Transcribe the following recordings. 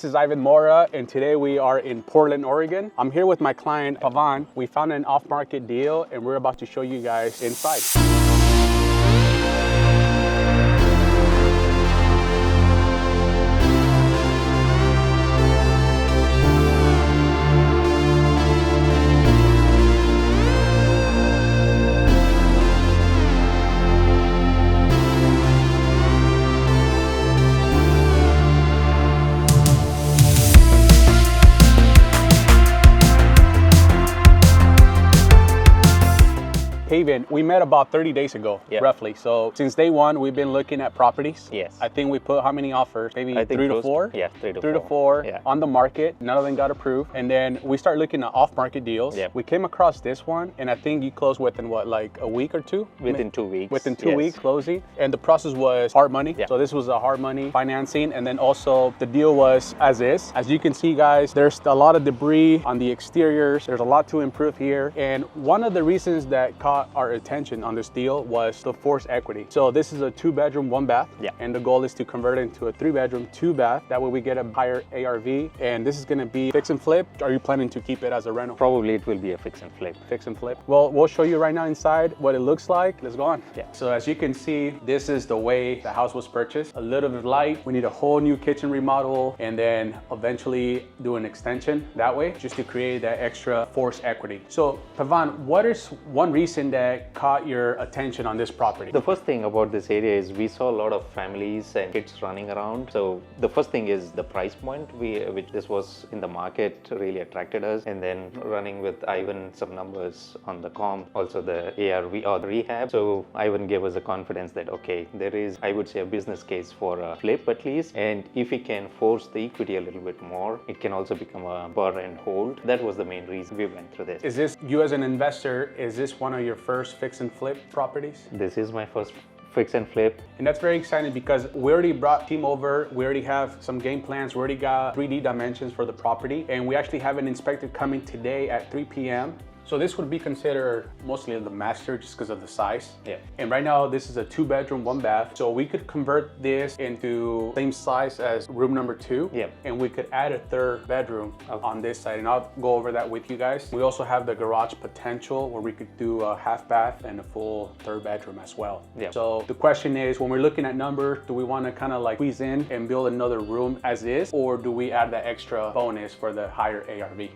This is Ivan Mora, and today we are in Portland, Oregon. I'm here with my client, Pavan. We found an off-market deal, and we're about to show you guys inside. Pavan, we met about 30 days ago, roughly. So since day one, we've been looking at properties. Yes. I think we put how many offers? Maybe I think 3 to 4? Yeah, 3 to 4 on the market. None of them got approved. And then we start looking at off-market deals. Yeah. We came across this one, and I think you closed within what, like a week or two? Within 2 weeks. Within 2 weeks closing. And the process was hard money. Yeah. So this was a hard money financing. And then also the deal was as is. As you can see, guys, there's a lot of debris on the exteriors. There's a lot to improve here. And one of the reasons that caught our attention on this deal was the forced equity. So this is a 2-bedroom, 1-bath. Yeah. And the goal is to convert it into a 3-bedroom, 2-bath. That way we get a higher ARV. And this is gonna be fix and flip. Are you planning to keep it as a rental? Probably it will be a fix and flip. Fix and flip. Well, we'll show you right now inside what it looks like. Let's go on. Yeah. So as you can see, this is the way the house was purchased. A little bit light. We need a whole new kitchen remodel and then eventually do an extension that way just to create that extra forced equity. So Pavan, what is one reason that caught your attention on this property? The first thing about this area is we saw a lot of families and kids running around. So the first thing is the price point, which this was in the market, really attracted us. And then running with Ivan some numbers on the comp, also the ARV or the rehab. So Ivan gave us the confidence that, okay, there is, I would say, a business case for a flip at least. And if we can force the equity a little bit more, it can also become a buy and hold. That was the main reason we went through this. Is this, you as an investor, is this one of your first fix and flip properties? This is my first fix and flip. And that's very exciting because we already brought team over. We already have some game plans. We already got 3D dimensions for the property. And we actually have an inspector coming today at 3 p.m. So this would be considered mostly the master just because of the size. Yeah. And right now this is a 2-bedroom, 1-bath. So we could convert this into same size as room number 2. Yeah. And we could add a 3rd bedroom on this side. And I'll go over that with you guys. We also have the garage potential where we could do a half bath and a full 3rd bedroom as well. Yeah. So the question is, when we're looking at numbers, do we want to kind of like squeeze in and build another room as is, or do we add that extra bonus for the higher ARV,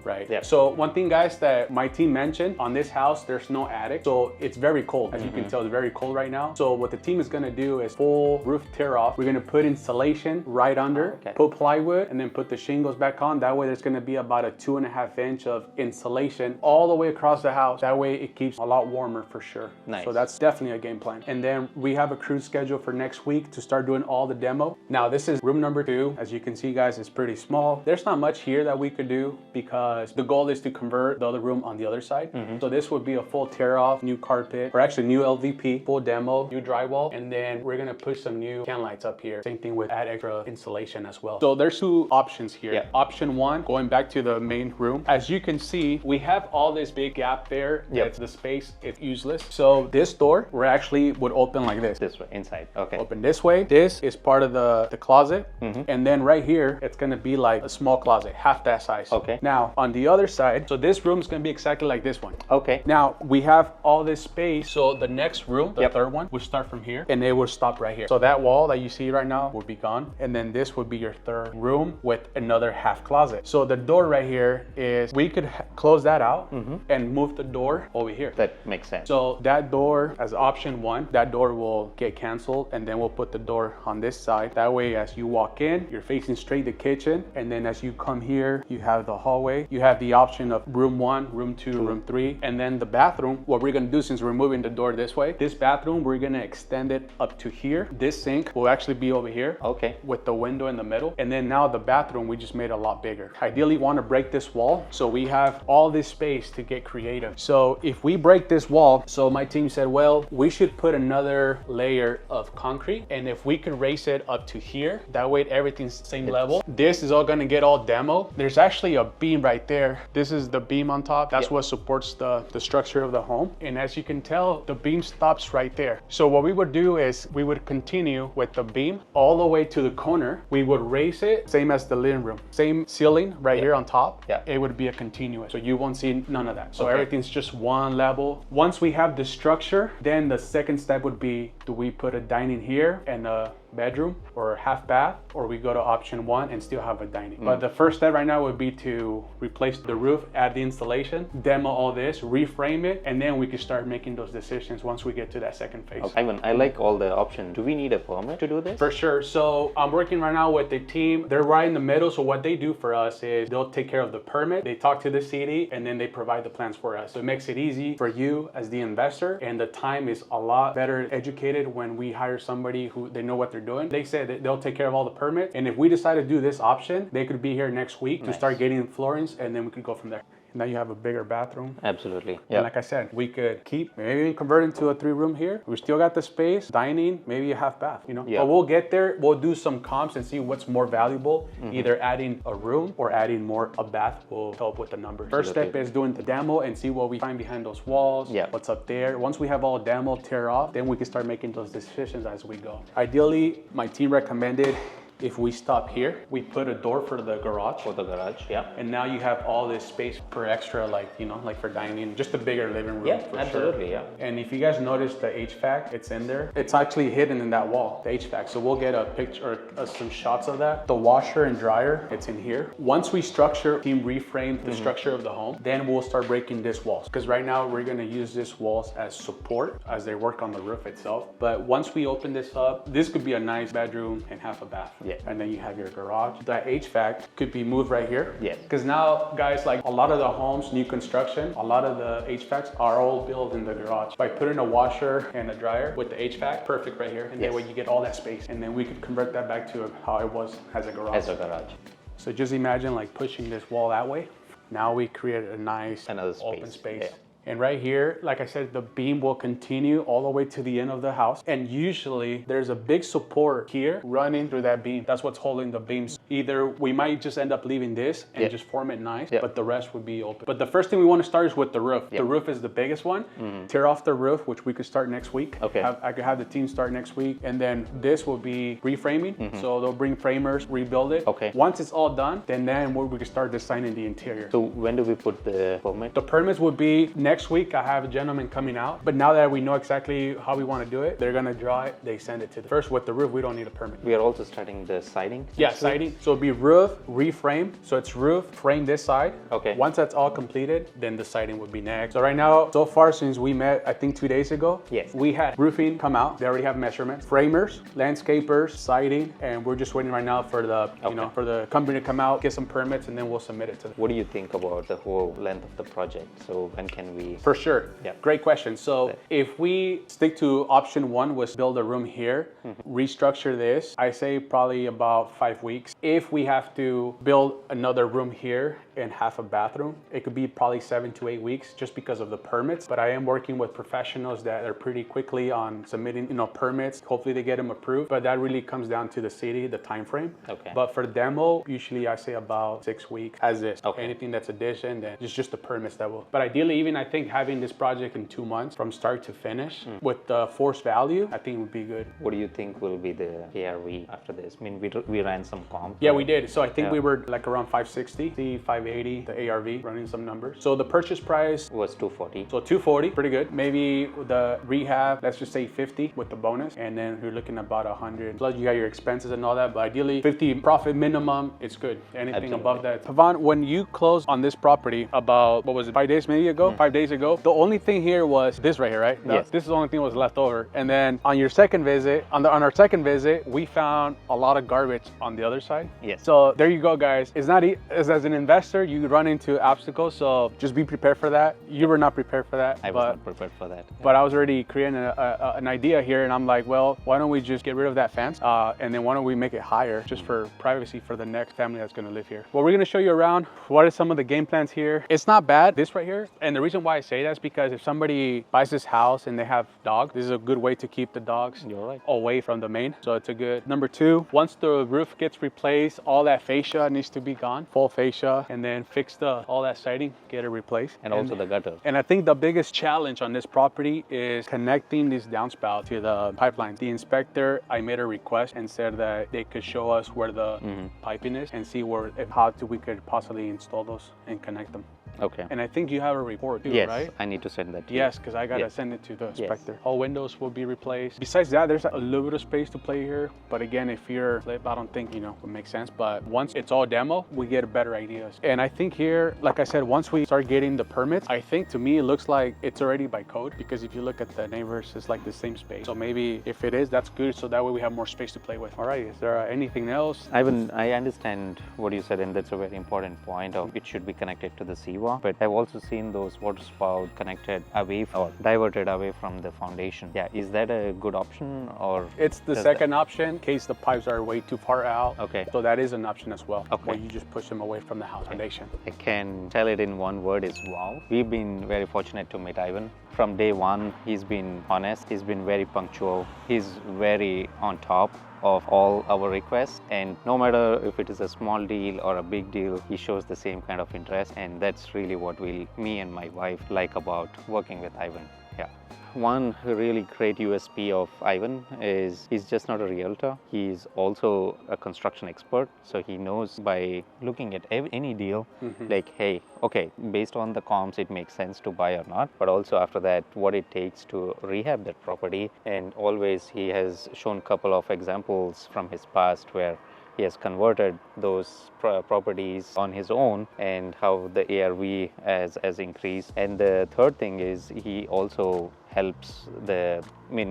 right? Yeah. So one thing, guys, that my team mentioned on this house, there's no attic, so it's very cold. As you can tell, it's very cold right now. So what the team is gonna do is full roof tear off. We're gonna put insulation right under, put plywood, and then put the shingles back on. That way there's gonna be about a 2.5 inch of insulation all the way across the house. That way it keeps a lot warmer for sure. Nice. So that's definitely a game plan. And then we have a crew schedule for next week to start doing all the demo. Now this is room number 2. As you can see, guys, it's pretty small. There's not much here that we could do because the goal is to convert the other room on the other side. So this would be a full tear off, new carpet, or actually new LVP, full demo, new drywall, and then we're gonna push some new can lights up here. Same thing with add extra insulation as well. So there's 2 options here. Yeah. Option 1, going back to the main room. As you can see, we have all this big gap there. Yep. It's the space, it's useless. So this door, we actually would open like this. This way, inside, okay. Open this way. This is part of the closet. And then right here, it's gonna be like a small closet, half that size. Okay. Now, on the other side, so this room is gonna be exactly like this one. Okay. Now, we have all this space. So the next room, the 3rd one, would start from here and it will stop right here. So that wall that you see right now would be gone. And then this would be your 3rd room with another half closet. So the door right here is, we could close that out and move the door over here. That makes sense. So that door, as option 1, that door will get canceled, and then we'll put the door on this side. That way, as you walk in, you're facing straight the kitchen, and then as you come here, you have the hallway. You have the option of room 1, room 2, room 3, and then the bathroom. What we're gonna do, since we're moving the door this way, this bathroom, we're gonna extend it up to here. This sink will actually be over here. Okay. With the window in the middle. And then now the bathroom, we just made a lot bigger. Ideally, want to break this wall, so we have all this space to get creative. So if we break this wall, so my team said, well, we should put another layer of concrete, and if we could raise it up to here, that way everything's same level. This is all gonna get all demo. There's actually a beam right there. This is the beam on top. That's what supports the structure of the home. And as you can tell, the beam stops right there. So what we would do is we would continue with the beam all the way to the corner. We would raise it, same as the living room. Same ceiling right here on top. It would be a continuous. So you won't see none of that. So everything's just one level. Once we have the structure, then the second step would be, do we put a dining here and a bedroom or half bath, or we go to option one and still have a dining. But the first step right now would be to replace the roof, add the installation, demo all this, reframe it, and then we can start making those decisions once we get to that second phase. Ivan, I like all the options. Do we need a permit to do this? For sure. So I'm working right now with the team. They're right in the middle. So what they do for us is they'll take care of the permit, they talk to the city, and then they provide the plans for us. So it makes it easy for you as the investor, and the time is a lot better educated when we hire somebody who they know what they're doing. They said that they'll take care of all the permits, and if we decide to do this option, they could be here next week to start getting floorings, and then we could go from there. Now you have a bigger bathroom. Absolutely. And like I said, we could keep, maybe convert into a 3-room here. We still got the space, dining, maybe a half bath, you know? But we'll get there. We'll do some comps and see what's more valuable. Either adding a room or adding more a bath will help with the numbers. First step is doing the demo and see what we find behind those walls, what's up there. Once we have all demo, tear off, then we can start making those decisions as we go. Ideally, my team recommended if we stop here, we put a door for the garage. For the garage, And now you have all this space for extra, like, you know, like for dining, just a bigger living room. For absolutely, sure. And if you guys notice the HVAC, it's in there. It's actually hidden in that wall, the HVAC. So we'll get a picture or some shots of that. The washer and dryer, it's in here. Once we structure, team reframe the structure of the home, then we'll start breaking this walls. Because right now we're gonna use this walls as support as they work on the roof itself. But once we open this up, this could be a nice bedroom and half a bath. And then you have your garage. That HVAC could be moved right here. Because now, guys, like a lot of the homes, new construction, a lot of the HVACs are all built in the garage. By putting a washer and a dryer with the HVAC, perfect right here. And that way you get all that space. And then we could convert that back to how it was as a garage. As a garage. So just imagine like pushing this wall that way. Now we created a nice open space. And right here, like I said, the beam will continue all the way to the end of the house. And usually there's a big support here running through that beam. That's what's holding the beams. Either we might just end up leaving this and just form it nice, but the rest would be open. But the first thing we want to start is with the roof. The roof is the biggest one. Tear off the roof, which we could start next week. I could have the team start next week. And then this will be reframing. So they'll bring framers, rebuild it. Once it's all done, then we can start designing the interior. So when do we put the permit? The permits would be next week. I have a gentleman coming out, but now that we know exactly how we want to do it, they're gonna draw it, they send it to the first. With the roof, we don't need a permit. We are also starting the siding. Siding. So it'll be roof, reframe. So it's roof, frame this side. Once that's all completed, then the siding would be next. So right now, so far since we met, I think 2 days ago, we had roofing come out. They already have measurements, framers, landscapers, siding, and we're just waiting right now for the for the company to come out, get some permits, and then we'll submit it to them. What do you think about the whole length of the project? So when can we? For sure. Great question. So if we stick to option one, was build a room here, restructure this, I say probably about 5 weeks. If we have to build another room here and half a bathroom, it could be probably 7 to 8 weeks just because of the permits. But I am working with professionals that are pretty quickly on submitting, permits. Hopefully they get them approved. But that really comes down to the city, the time frame. But for demo, usually I say about 6 weeks as is. Anything that's addition, then it's just the permits that will. But ideally, even I think having this project in 2 months from start to finish with the force value, I think would be good. What do you think will be the ARV after this? I mean, we ran some comp. We did. So I think we were like around 560, 580, the ARV, running some numbers. So the purchase price was 240. So 240, pretty good. Maybe the rehab, let's just say 50 with the bonus. And then you're looking at about 100. Plus you got your expenses and all that. But ideally 50 profit minimum, it's good. Anything above that. Pavan, when you closed on this property about, what was it, 5 days maybe ago? 5 days ago. The only thing here was this right here, right? This is the only thing that was left over. And then on your second visit, on our second visit, we found a lot of garbage on the other side. So there you go, guys. It's not, as an investor, you run into obstacles. So just be prepared for that. You were not prepared for that. I was not prepared for that. But I was already creating an idea here, and I'm like, well, why don't we just get rid of that fence? And then why don't we make it higher just for privacy for the next family that's gonna live here. Well, we're gonna show you around what are some of the game plans here. It's not bad, this right here. And the reason why I say that is because if somebody buys this house and they have dogs, this is a good way to keep the dogs away from the main. So it's a good. Number two, once the roof gets replaced, replace all that fascia, needs to be gone, full fascia, and then fix all that siding, get it replaced. And also the gutter. And I think the biggest challenge on this property is connecting this downspout to the pipeline. The inspector, I made a request and said that they could show us where the piping is and see how we could possibly install those and connect them. Okay. And I think you have a report too, Yes, right? I need to send that to you. Yes, because I gotta send it to the inspector. All windows will be replaced. Besides that, there's a little bit of space to play here. But again, if you're flip, I don't think, would make sense. But once it's all demo, we get better ideas. And I think here, like I said, once we start getting the permits, I think to me, it looks like it's already by code, because if you look at the neighbors, it's like the same space. So maybe if it is, that's good. So that way we have more space to play with. All right, is there anything else? Ivan, I understand what you said, and that's a very important point of it should be connected to the seawall. But I've also seen those water spout connected away or diverted away from the foundation. Yeah, is that a good option, or? It's the second option in case the pipes are way too far out. Okay. So that is an option as well. Okay. Where you just push them away from the house foundation. I can tell it in one word is wow. We've been very fortunate to meet Ivan. From day one, he's been honest, he's been very punctual, he's very on top of all our requests, and no matter if it is a small deal or a big deal, he shows the same kind of interest, and that's really what me and my wife like about working with Ivan. Yeah. One really great USP of Ivan is he's just not a realtor. He's also a construction expert. So he knows by looking at any deal, like, hey, okay, based on the comps, it makes sense to buy or not. But also after that, what it takes to rehab that property. And always he has shown a couple of examples from his past where he has converted those properties on his own and how the ARV has increased. And the third thing is he also helps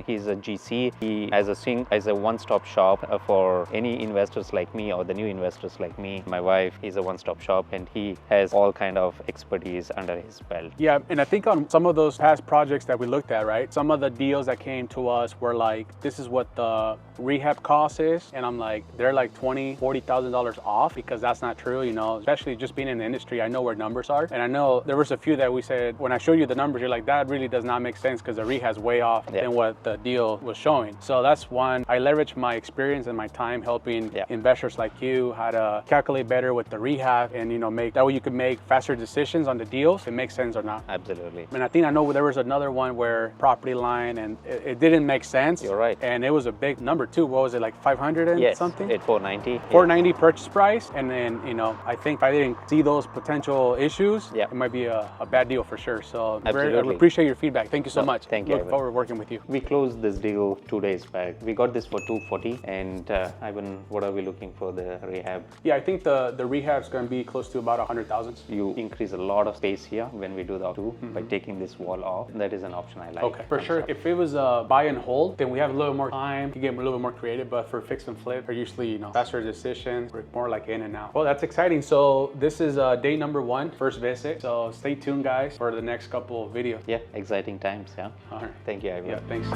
he's a GC. He has a one-stop shop for any investors like me or the new investors like me. My wife, he's a one-stop shop, and he has all kind of expertise under his belt. Yeah, and I think on some of those past projects that we looked at, right? Some of the deals that came to us were like, this is what the rehab cost is. And I'm like, they're like $20,000, $40,000 off, because that's not true, especially just being in the industry. I know where numbers are. And I know there was a few that we said, when I show you the numbers, you're like, that really does not make sense, because the rehab's way off than what the deal was showing. So that's one. I leverage my experience and my time helping investors like you how to calculate better with the rehab, and make that way you could make faster decisions on the deals if it makes sense or not. Absolutely. And I know there was another one where property line and it didn't make sense. You're right. And it was a big number too. What was it, like 500 and something? Yes, 490. 490 purchase price. And then, I think if I didn't see those potential issues, it might be a bad deal for sure. So I appreciate your feedback. Thank you so much. Thank you. Look forward to working with you. We closed this deal 2 days back. We got this for $240. And Ivan, what are we looking for the rehab? Yeah, I think the rehab's going to be close to about 100,000. You increase a lot of space here when we do the two by taking this wall off. That is an option I like. Okay, for sure. If it was a buy and hold, then we have a little more time to get a little bit more creative. But for fix and flip, are usually faster decisions, more like in and out. Well, that's exciting. So this is day number 1, first visit. So stay tuned, guys, for the next couple of videos. Yeah, exciting times. Yeah. All right. Thank you, Ivan. Yeah, thanks.